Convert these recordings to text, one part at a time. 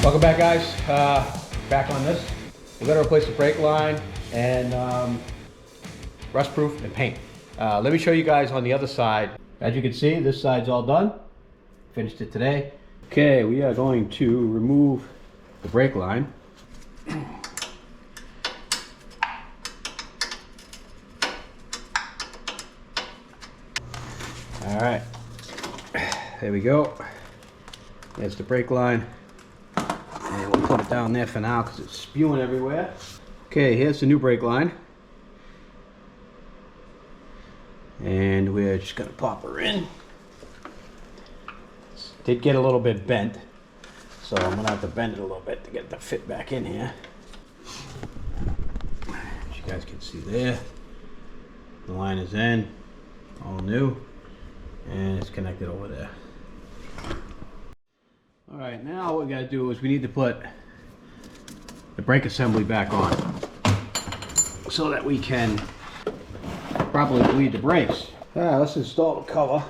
Welcome back, guys. Back on this. We're gonna replace the brake line and rust proof and paint. Let me show you guys on the other side. As you can see, this side's all done. Finished it today. Okay, we are going to remove the brake line. All right, there we go. There's the brake line. And we'll put it down there for now because it's spewing everywhere. Okay, here's the new brake line. And we're just gonna pop her in. Did get a little bit bent, so I'm gonna have to bend it a little bit to get it to fit back in here. As you guys can see there, the line is in, all new, and it's connected over there. All right, now what we gotta do is we need to put the brake assembly back on so that we can properly bleed the brakes. Let's install the cover.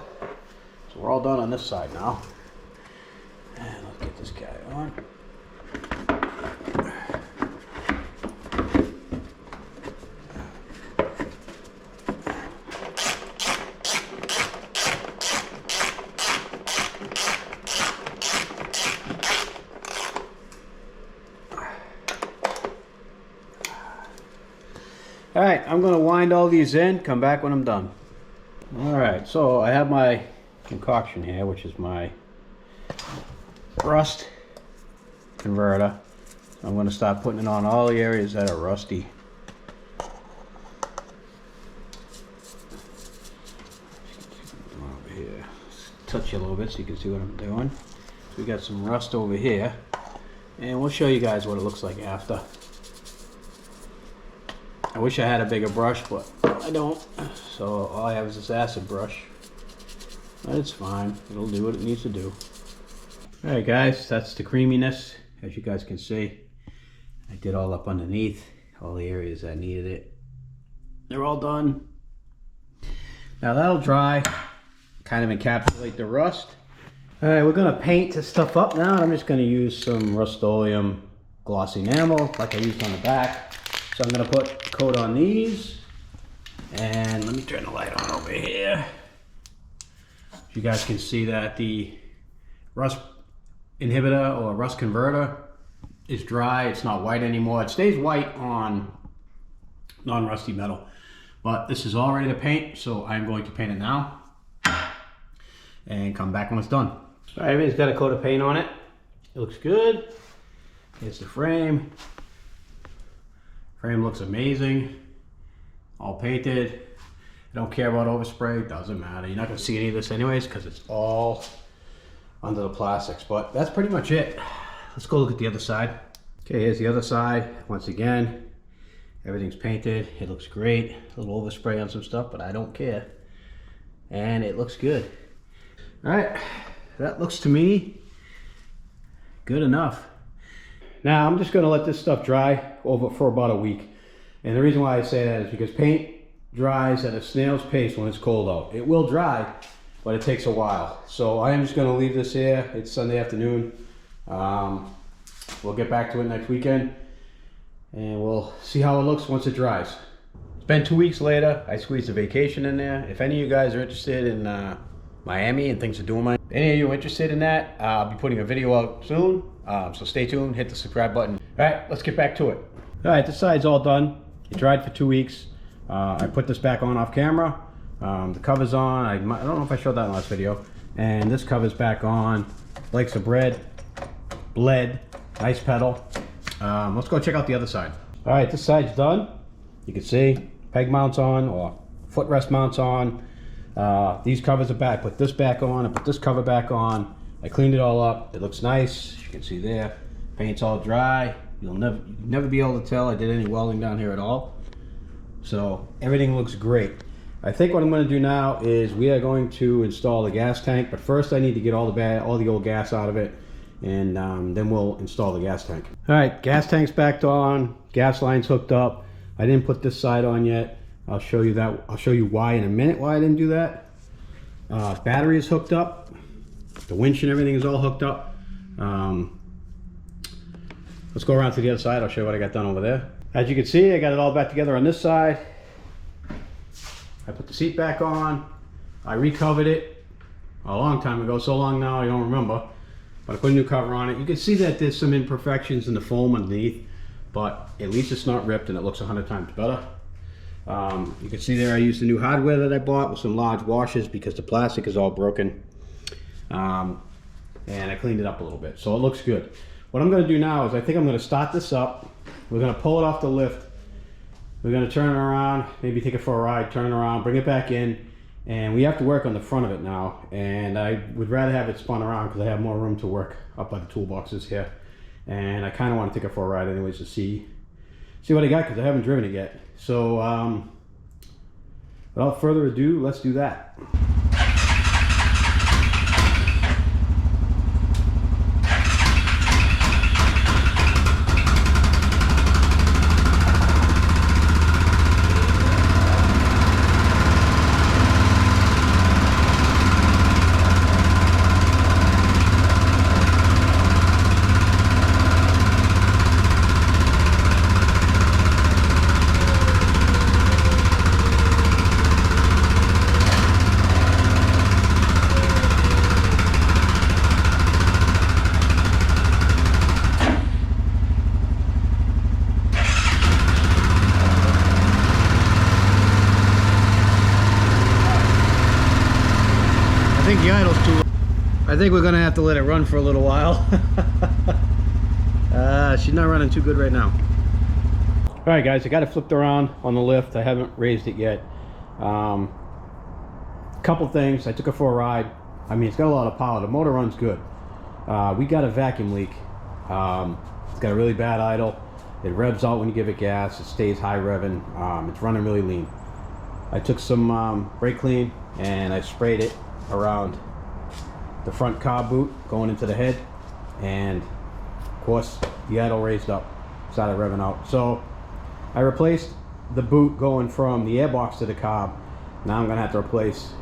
So we're all done on this side now. And let's get this guy on. All right, I'm gonna wind all these in, come back when I'm done. All right, so I have my concoction here, which is my rust converter. I'm gonna start putting it on all the areas that are rusty. Over here, touch you a little bit so you can see what I'm doing. So we got some rust over here, and we'll show you guys what it looks like after. I wish I had a bigger brush, but I don't. So all I have is this acid brush. But it's fine. It'll do what it needs to do. Alright guys, that's the creaminess. As you guys can see, I did all up underneath, all the areas that needed it. They're all done. Now that'll dry, kind of encapsulate the rust. Alright, we're going to paint this stuff up now. I'm just going to use some Rust-Oleum glossy enamel like I used on the back. So I'm going to put a coat on these, and let me turn the light on over here. You guys can see that the rust inhibitor or rust converter is dry. It's not white anymore. It stays white on non-rusty metal, but this is all ready to paint, so I'm going to paint it now and come back when it's done. All right, everything's got a coat of paint on it. It looks good. Here's the frame. Frame looks amazing, all painted. I don't care about overspray, doesn't matter. You're not gonna see any of this anyways because it's all under the plastics, but that's pretty much it. Let's go look at the other side. Okay, here's the other side. Once again, everything's painted. It looks great. A little overspray on some stuff, but I don't care. And it looks good. All right, that looks to me good enough. Now I'm just going to let this stuff dry over for about a week, and the reason why I say that is because paint dries at a snail's pace when it's cold out. It will dry, but it takes a while. So I am just going to leave this here. It's Sunday afternoon. We'll get back to it next weekend, and we'll see how it looks once it dries. It's been 2 weeks later. I squeezed a vacation in there. If any of you guys are interested in Miami and things to do in Miami, any of you interested in that, I'll be putting a video out soon. So stay tuned, hit the subscribe button. All right, let's get back to it. All right, this side's all done. It dried for 2 weeks. I put this back on off camera. The cover's on. I don't know if I showed that in the last video. And this cover's back on. Flakes of bread, bled, nice pedal. Let's go check out the other side. All right, this side's done. You can see peg mounts on or footrest mounts on. These covers are back. Put this back on. I put this cover back on. I cleaned it all up. It looks nice. As you can see there, paint's all dry. You'll never be able to tell I did any welding down here at all. So everything looks great. I think what I'm going to do now is we are going to install the gas tank, but first I need to get all the old gas out of it, and then we'll install the gas tank. All right, gas tank's back on. Gas line's hooked up. I didn't put this side on yet. I'll show you that. I'll show you why in a minute why I didn't do that. Battery is hooked up. The winch and everything is all hooked up. let's go around to the other side. I'll show you what I got done over there. As you can see, I got it all back together on this side. I put the seat back on. I recovered it a long time ago, so long now I don't remember. But I put a new cover on it. You can see that there's some imperfections in the foam underneath, but at least it's not ripped and it looks 100 times better. You can see there I used the new hardware that I bought with some large washers because the plastic is all broken. And I cleaned it up a little bit, so it looks good. What I'm going to do now is I think I'm going to start this up. We're going to pull it off the lift. We're going to turn it around, maybe take it for a ride, turn it around, bring it back in. And we have to work on the front of it now. And I would rather have it spun around because I have more room to work up by the toolboxes here. And I kind of want to take it for a ride anyways to see what I got because I haven't driven it yet. So without further ado, let's do that. I think the idle's too low. I think we're gonna have to let it run for a little while. She's not running too good right now. All right, guys, I got it flipped around on the lift. I haven't raised it yet. Couple things. I took it for a ride. I mean, it's got a lot of power. The motor runs good. We got a vacuum leak. It's got a really bad idle. It revs out when you give it gas. It stays high revving. It's running really lean. I took some brake clean and I sprayed it around the front carb boot going into the head, and of course the idle raised up, started revving out. So I replaced the boot going from the airbox to the carb. Now I'm gonna have to replace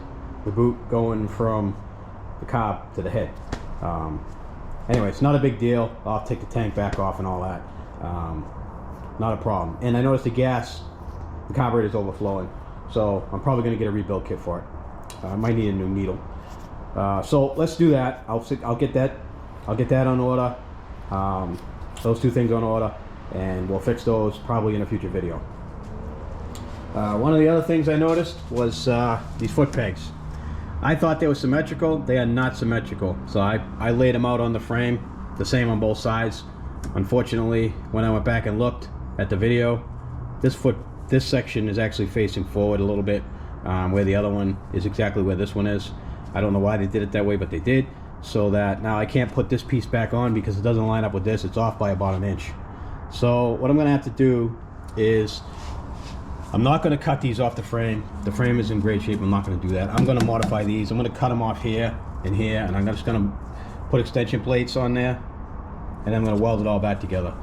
the boot going from the carb to the head. Anyway, it's not a big deal. I'll take the tank back off and all that. Not a problem. And I noticed the carburetor is overflowing, so I'm probably gonna get a rebuild kit for it. I might need a new needle. So let's do that. I'll get that on order. Those two things on order, and we'll fix those probably in a future video. One of the other things I noticed was these foot pegs. I thought they were symmetrical. They are not symmetrical. So I laid them out on the frame, the same on both sides. Unfortunately, when I went back and looked at the video, this section is actually facing forward a little bit. Where the other one is exactly where this one is. I don't know why they did it that way, but they did. So that now I can't put this piece back on because it doesn't line up with this. It's off by about an inch. So what I'm gonna have to do is, I'm not gonna cut these off the frame. The frame is in great shape. I'm not gonna do that. I'm gonna modify these. I'm gonna cut them off here and here, and I'm just gonna put extension plates on there, and then I'm gonna weld it all back together.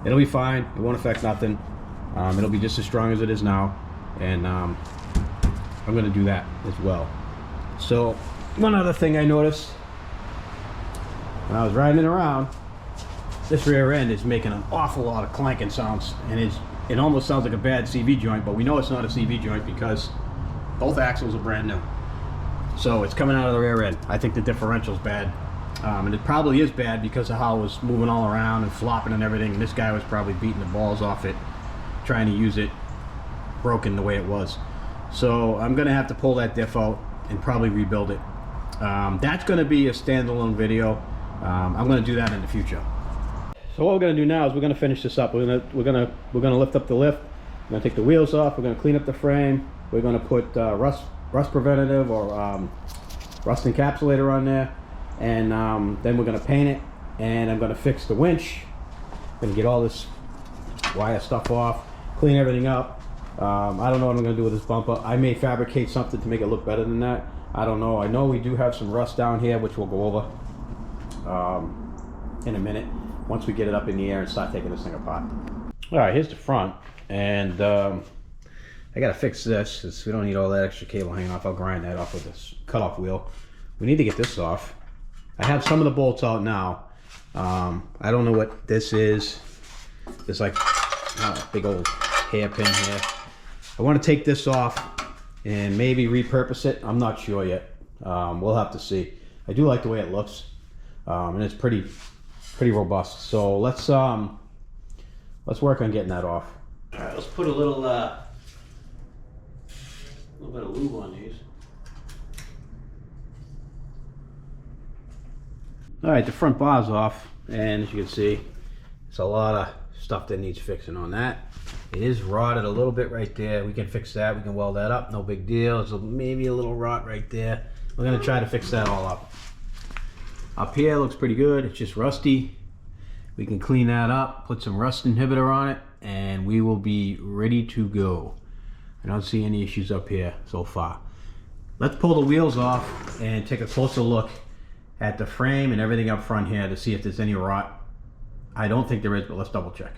It'll be fine. It won't affect nothing. It'll be just as strong as it is now, and I'm going to do that as well. So one other thing I noticed when I was riding it around, this rear end is making an awful lot of clanking sounds, and it almost sounds like a bad CV joint, but we know it's not a CV joint because both axles are brand new. So it's coming out of the rear end. I think the differential's bad, and it probably is bad because of how it was moving all around and flopping and everything, and this guy was probably beating the balls off it trying to use it broken the way it was. So I'm gonna have to pull that diff out and probably rebuild it. That's gonna be a standalone video. I'm gonna do that in the future. So what we're gonna do now is we're gonna finish this up. We're gonna lift up the lift. We're gonna take the wheels off. We're gonna clean up the frame. We're gonna put rust preventative or rust encapsulator on there, and then we're gonna paint it. And I'm gonna fix the winch. I'm gonna get all this wire stuff off, clean everything up. I don't know what I'm gonna do with this bumper. I may fabricate something to make it look better than that. I don't know. I know we do have some rust down here, which we'll go over in a minute once we get it up in the air and start taking this thing apart. All right, here's the front, and I gotta fix this because we don't need all that extra cable hanging off. I'll grind that off with this cutoff wheel. We need to get this off. I have some of the bolts out now. I don't know what this is. There's like a big old hairpin here. I want to take this off and maybe repurpose it. I'm not sure yet. We'll have to see. I do like the way it looks, and it's pretty robust. So let's work on getting that off. All right, let's put a little bit of lube on these. All right, the front bar's off, and as you can see, there's a lot of stuff that needs fixing on that. It is rotted a little bit right there. We can fix that. We can weld that up. No big deal. There's maybe a little rot right there. We're gonna try to fix that all up. Up here looks pretty good. It's just rusty. We can clean that up, put some rust inhibitor on it, and we will be ready to go. I don't see any issues up here so far. Let's pull the wheels off and take a closer look at the frame and everything up front here to see if there's any rot. I don't think there is, but let's double check.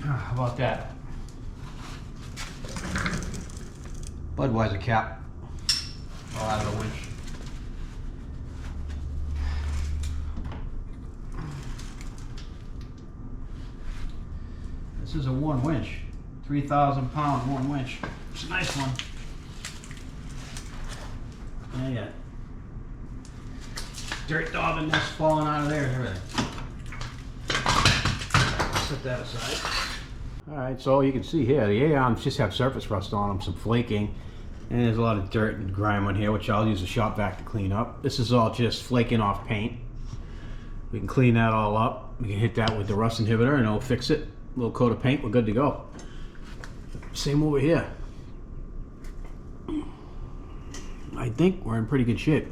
How about that? Budweiser cap all out of the winch. This is a Warn winch, 3,000 pound Warn winch. It's a nice one. Yeah. Dirt daubing that's falling out of there and everything. Set that aside. All right, so you can see here, the A-arms just have surface rust on them, some flaking, and there's a lot of dirt and grime on here, which I'll use a shop vac to clean up. This is all just flaking off paint. We can clean that all up. We can hit that with the rust inhibitor and it'll fix it. A little coat of paint, we're good to go. Same over here. I think we're in pretty good shape.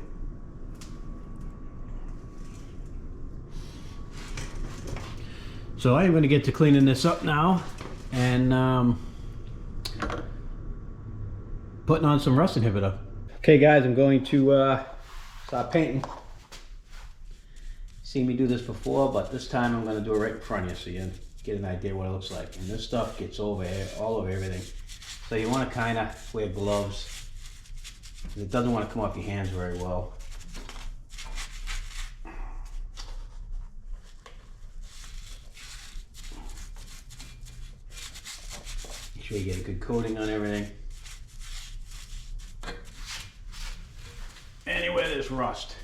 So I am going to get to cleaning this up now and putting on some rust inhibitor. Okay guys, I'm going to start painting. Seen me do this before, but this time I'm going to do it right in front of you so you get an idea what it looks like. And this stuff gets over all over everything. So you want to kind of wear gloves. It doesn't want to come off your hands very well. Make sure you get a good coating on everything. Anywhere there's rust.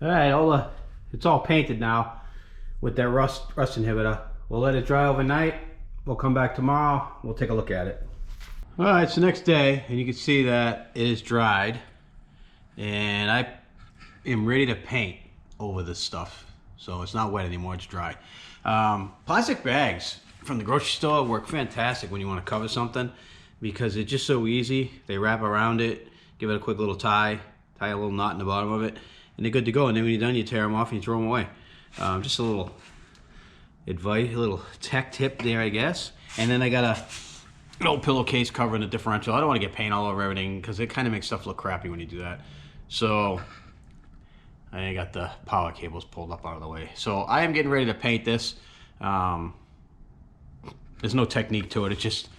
All right, it's all painted now with that rust inhibitor. We'll let it dry overnight. We'll come back tomorrow. We'll take a look at it. All right, it's the next day, and you can see that it is dried, and I am ready to paint over this stuff. So it's not wet anymore, it's dry. Plastic bags from the grocery store work fantastic when you want to cover something because it's just so easy. They wrap around it, give it a quick little tie a little knot in the bottom of it, and they're good to go. And then when you're done, you tear them off and you throw them away. Just a little advice, a little tech tip there, I guess. And then I got an old pillowcase covering the differential. I don't want to get paint all over everything because it kind of makes stuff look crappy when you do that. So I got the power cables pulled up out of the way. So I am getting ready to paint this. There's no technique to it. It's just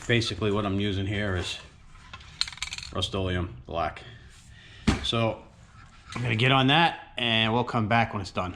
basically what I'm using here is Rust-Oleum black. So I'm gonna get on that and we'll come back when it's done.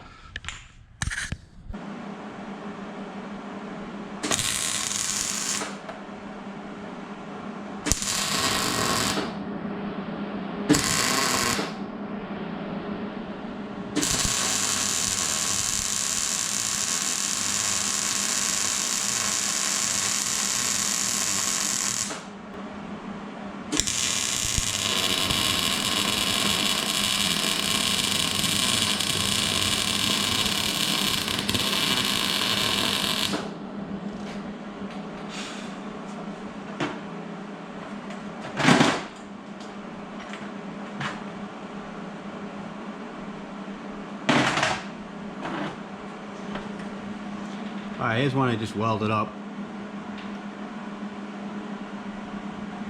All right, here's one I just welded up.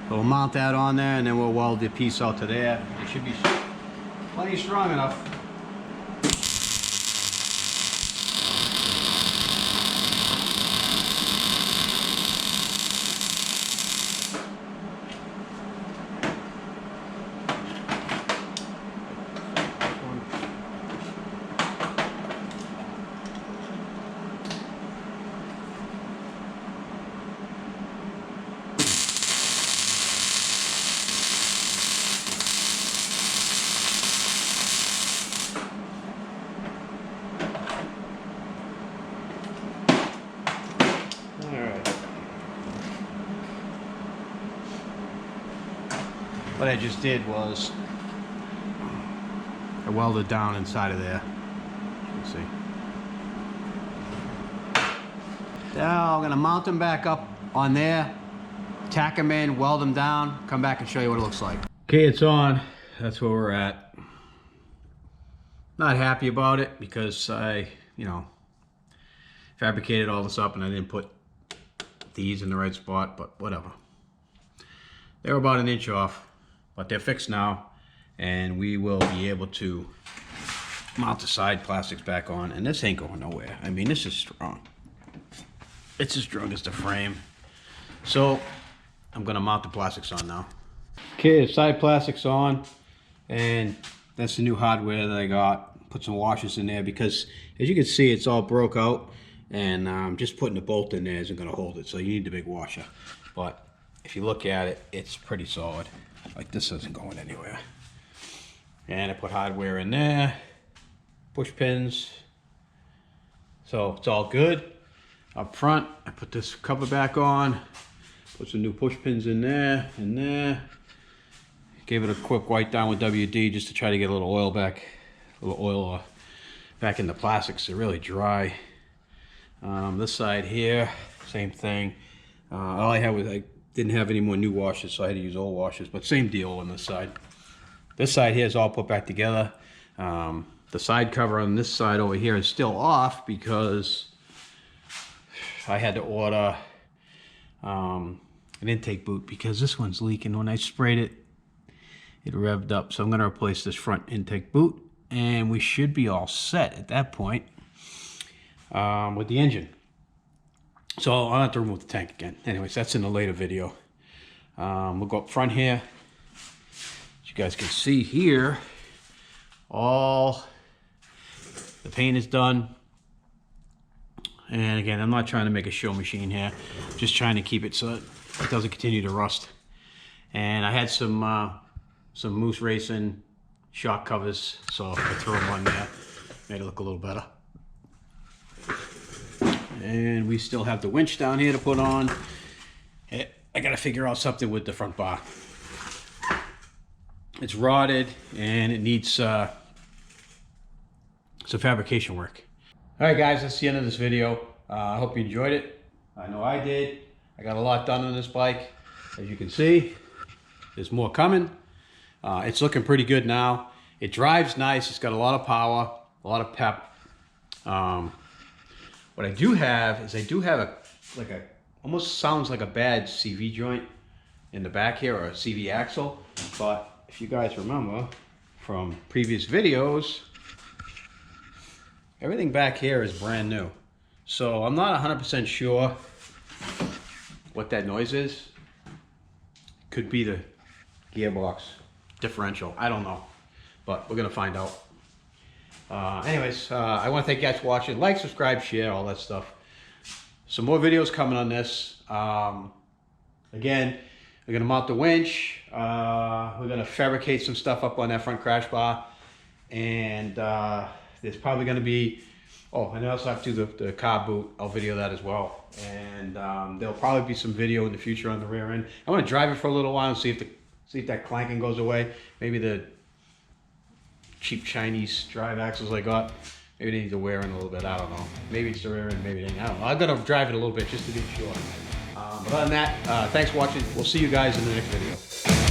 So we'll mount that on there and then we'll weld the piece out to there. It should be plenty strong enough. What I just did was I welded down inside of there. You can see. Now I'm gonna mount them back up on there, tack them in, weld them down, come back and show you what it looks like. Okay, it's on. That's where we're at. Not happy about it because I, fabricated all this up and I didn't put these in the right spot, but whatever. They were about an inch off. But they're fixed now, and we will be able to mount the side plastics back on, and this ain't going nowhere. I mean, this is strong. It's as strong as the frame. So I'm gonna mount the plastics on now. Okay, the side plastics on, and that's the new hardware that I got. Put some washers in there because, as you can see, it's all broke out, and just putting a bolt in there isn't gonna hold it, so you need the big washer. But if you look at it, it's pretty solid. Like, this isn't going anywhere. And I put hardware in there, push pins, so it's all good. Up front, I put this cover back on, put some new push pins in there and there. Gave it a quick wipe down with WD just to try to get a little oil back, back in the plastics. They're really dry. This side here, same thing. All I had was I didn't have any more new washers, so I had to use old washers, but same deal on this side. This side here is all put back together. The side cover on this side over here is still off because I had to order an intake boot because this one's leaking. When I sprayed it, it revved up. So I'm gonna replace this front intake boot and we should be all set at that point with the engine. So I'll have to remove the tank again. Anyways, that's in a later video. We'll go up front here. As you guys can see here, all the paint is done. And again, I'm not trying to make a show machine here. Just trying to keep it so it doesn't continue to rust. And I had some Moose Racing shock covers, so I threw them on there. Made it look a little better. And we still have the winch down here to put on. I gotta figure out something with the front bar. It's rotted and it needs some fabrication work. All right, guys, that's the end of this video. I hope you enjoyed it. I know I did. I got a lot done on this bike. As you can see, there's more coming. It's looking pretty good now. It drives nice. It's got a lot of power, a lot of pep. What I do have is I do have almost sounds like a bad CV joint in the back here, or a CV axle. But if you guys remember from previous videos, everything back here is brand new. So I'm not 100% sure what that noise is. Could be the gearbox differential. I don't know, but we're gonna find out. Anyways, I want to thank you guys for watching. Like, subscribe, share, all that stuff. Some more videos coming on this. Again, we're gonna mount the winch. We're gonna fabricate some stuff up on that front crash bar, and there's probably gonna be, oh, and I also have to do the car boot. I'll video that as well, and there'll probably be some video in the future on the rear end. I want to drive it for a little while and see if that clanking goes away. Maybe the cheap Chinese drive axles I got, maybe they need to wear in a little bit. I don't know. Maybe it's the rear end, maybe they, I don't know. I'm gonna drive it a little bit just to be sure. But other than that, thanks for watching. We'll see you guys in the next video.